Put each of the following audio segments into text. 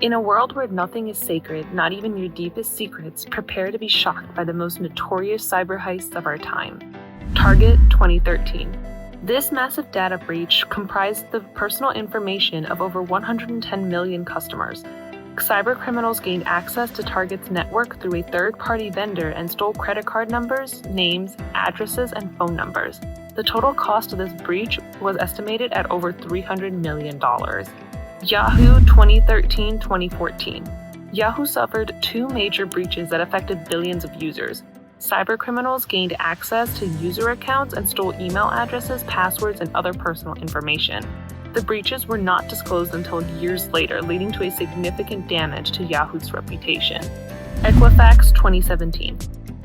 In a world where nothing is sacred, not even your deepest secrets, prepare to be shocked by the most notorious cyber heists of our time. Target 2013. This massive data breach comprised the personal information of over 110 million customers. Cybercriminals gained access to Target's network through a third-party vendor and stole credit card numbers, names, addresses, and phone numbers. The total cost of this breach was estimated at over $300 million. Yahoo 2013-2014. Yahoo suffered two major breaches that affected billions of users. Cybercriminals gained access to user accounts and stole email addresses, passwords, and other personal information. The breaches were not disclosed until years later, leading to a significant damage to Yahoo's reputation. Equifax 2017.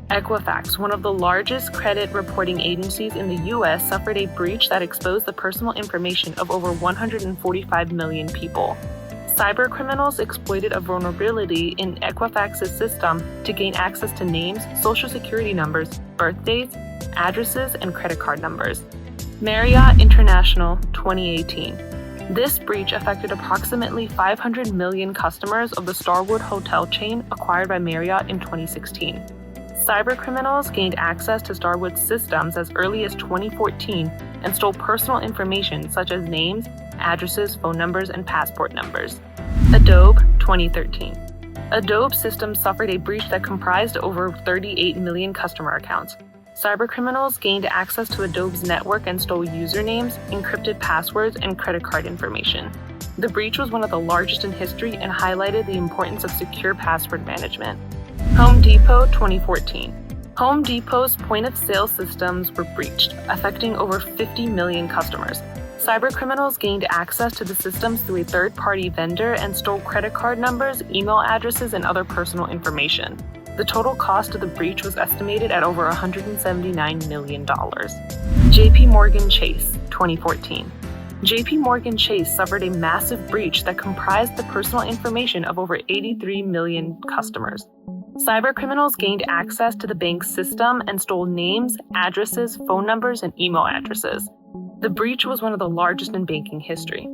Equifax, one of the largest credit reporting agencies in the U.S., suffered a breach that exposed the personal information of over 145 million people. Cybercriminals exploited a vulnerability in Equifax's system to gain access to names, social security numbers, birthdays, addresses, and credit card numbers. Marriott International 2018. This breach affected approximately 500 million customers of the Starwood hotel chain acquired by Marriott in 2016. Cybercriminals gained access to Starwood's systems as early as 2014 and stole personal information such as names, addresses, phone numbers, and passport numbers. Adobe 2013. Adobe systems suffered a breach that comprised over 38 million customer accounts. Cybercriminals gained access to Adobe's network and stole usernames, encrypted passwords, and credit card information. The breach was one of the largest in history and highlighted the importance of secure password management. Home Depot 2014. Home Depot's point-of-sale systems were breached, affecting over 50 million customers. Cybercriminals gained access to the systems through a third-party vendor and stole credit card numbers, email addresses, and other personal information. The total cost of the breach was estimated at over $179 million. JP Morgan Chase 2014. JP Morgan Chase suffered a massive breach that comprised the personal information of over 83 million customers. Cybercriminals gained access to the bank's system and stole names, addresses, phone numbers, and email addresses. The breach was one of the largest in banking history.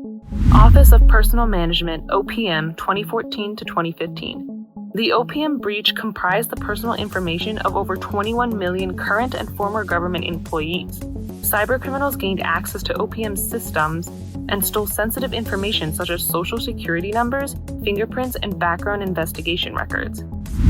Office of Personnel Management OPM 2014 to 2015. The OPM breach comprised the personal information of over 21 million current and former government employees. Cybercriminals gained access to OPM systems and stole sensitive information such as social security numbers, fingerprints, and background investigation records.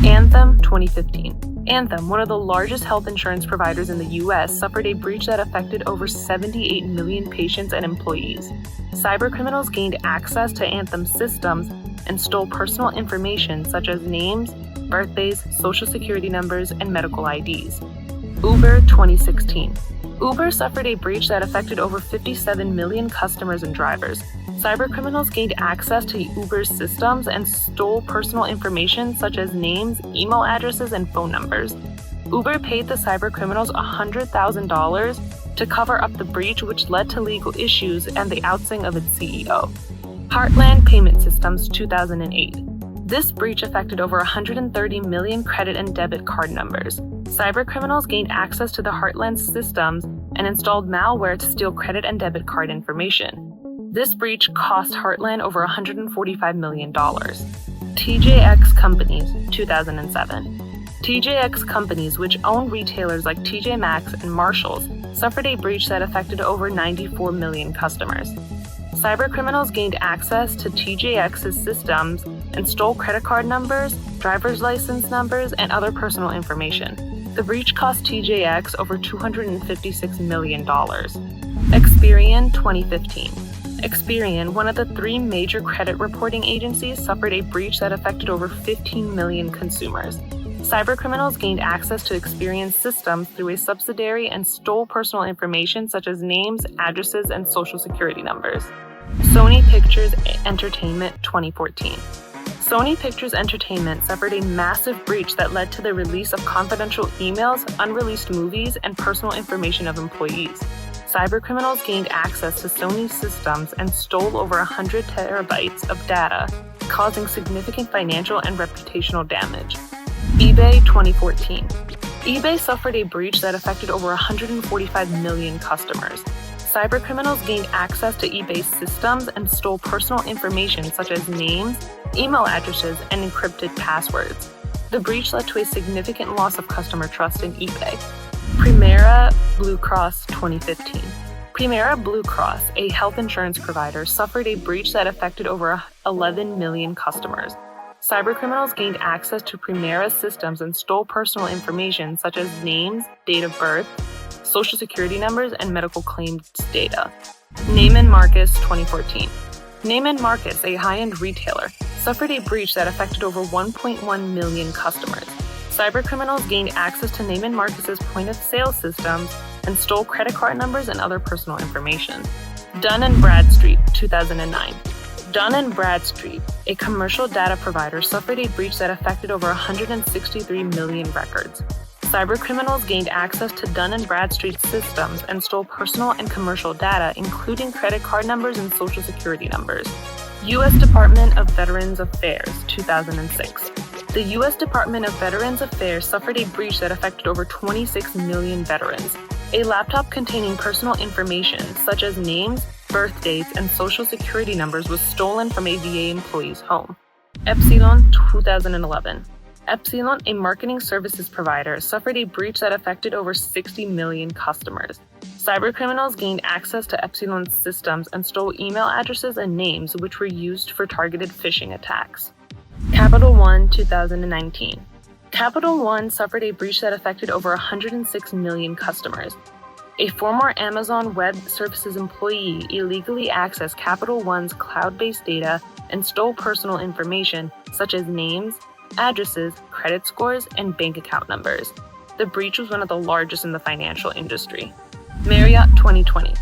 Anthem 2015. Anthem, one of the largest health insurance providers in the U.S., suffered a breach that affected over 78 million patients and employees. Cybercriminals gained access to Anthem systems and stole personal information such as names, birthdays, social security numbers, and medical IDs. Uber 2016. Uber suffered a breach that affected over 57 million customers and drivers. Cybercriminals gained access to Uber's systems and stole personal information such as names, email addresses, and phone numbers. Uber paid the cybercriminals $100,000 to cover up the breach, which led to legal issues and the ousting of its CEO. Heartland Payment Systems 2008. This breach affected over 130 million credit and debit card numbers. Cybercriminals gained access to the Heartland systems and installed malware to steal credit and debit card information. This breach cost Heartland over $145 million. TJX Companies 2007. TJX Companies, which own retailers like TJ Maxx and Marshalls, suffered a breach that affected over 94 million customers. Cybercriminals gained access to TJX's systems and stole credit card numbers, driver's license numbers, and other personal information. The breach cost TJX over $256 million. Experian 2015. Experian, one of the three major credit reporting agencies, suffered a breach that affected over 15 million consumers. Cybercriminals gained access to Experian's systems through a subsidiary and stole personal information such as names, addresses, and social security numbers. Sony Pictures Entertainment 2014. Sony Pictures Entertainment suffered a massive breach that led to the release of confidential emails, unreleased movies, and personal information of employees. Cybercriminals gained access to Sony's systems and stole over 100 terabytes of data, causing significant financial and reputational damage. eBay 2014. eBay suffered a breach that affected over 145 million customers. cybercriminals gained access to eBay's systems and stole personal information such as names, email addresses, and encrypted passwords. The breach led to a significant loss of customer trust in eBay. Premera Blue Cross 2015. Premera Blue Cross, a health insurance provider, suffered a breach that affected over 11 million customers. Cybercriminals gained access to Premera's systems and stole personal information such as names, date of birth, social security numbers, and medical claims data. Neiman Marcus 2014. Neiman Marcus, a high-end retailer, suffered a breach that affected over 1.1 million customers. Cybercriminals gained access to Neiman Marcus's point-of-sale systems and stole credit card numbers and other personal information. Dun & Bradstreet 2009. Dun & Bradstreet, a commercial data provider, suffered a breach that affected over 163 million records. Cybercriminals gained access to Dun & Bradstreet's systems and stole personal and commercial data, including credit card numbers and social security numbers. U.S. Department of Veterans Affairs 2006. The U.S. Department of Veterans Affairs suffered a breach that affected over 26 million veterans. A laptop containing personal information, such as names, birth dates, and social security numbers, was stolen from a VA employee's home. Epsilon 2011. Epsilon, a marketing services provider, suffered a breach that affected over 60 million customers. Cybercriminals gained access to Epsilon's systems and stole email addresses and names, which were used for targeted phishing attacks. Capital One 2019. Capital One suffered a breach that affected over 106 million customers. A former Amazon Web Services employee illegally accessed Capital One's cloud-based data and stole personal information such as names, addresses, credit scores, and bank account numbers. The breach was one of the largest in the financial industry. Marriott 2020.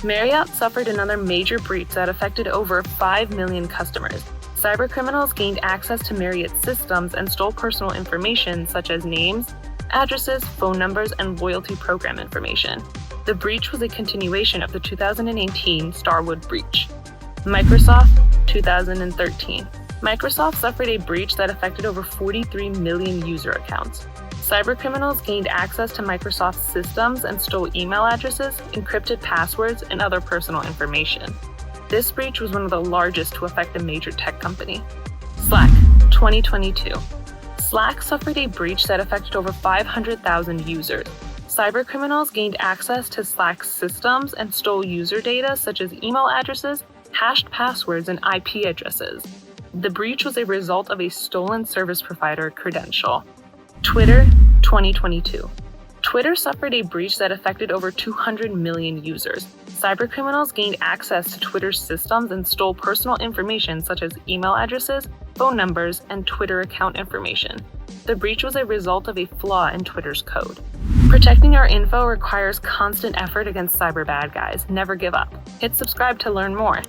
Marriott suffered another major breach that affected over 5 million customers. Cybercriminals gained access to Marriott's systems and stole personal information such as names, addresses, phone numbers, and loyalty program information. The breach was a continuation of the 2018 Starwood breach. Microsoft 2013. Microsoft suffered a breach that affected over 43 million user accounts. Cybercriminals gained access to Microsoft's systems and stole email addresses, encrypted passwords, and other personal information. This breach was one of the largest to affect a major tech company. Slack 2022. Slack suffered a breach that affected over 500,000 users. Cybercriminals gained access to Slack's systems and stole user data such as email addresses, hashed passwords, and IP addresses. The breach was a result of a stolen service provider credential. Twitter 2022. Twitter suffered a breach that affected over 200 million users. Cybercriminals gained access to Twitter's systems and stole personal information such as email addresses, phone numbers, and Twitter account information. The breach was a result of a flaw in Twitter's code. Protecting our info requires constant effort against cyber bad guys. Never give up. Hit subscribe to learn more.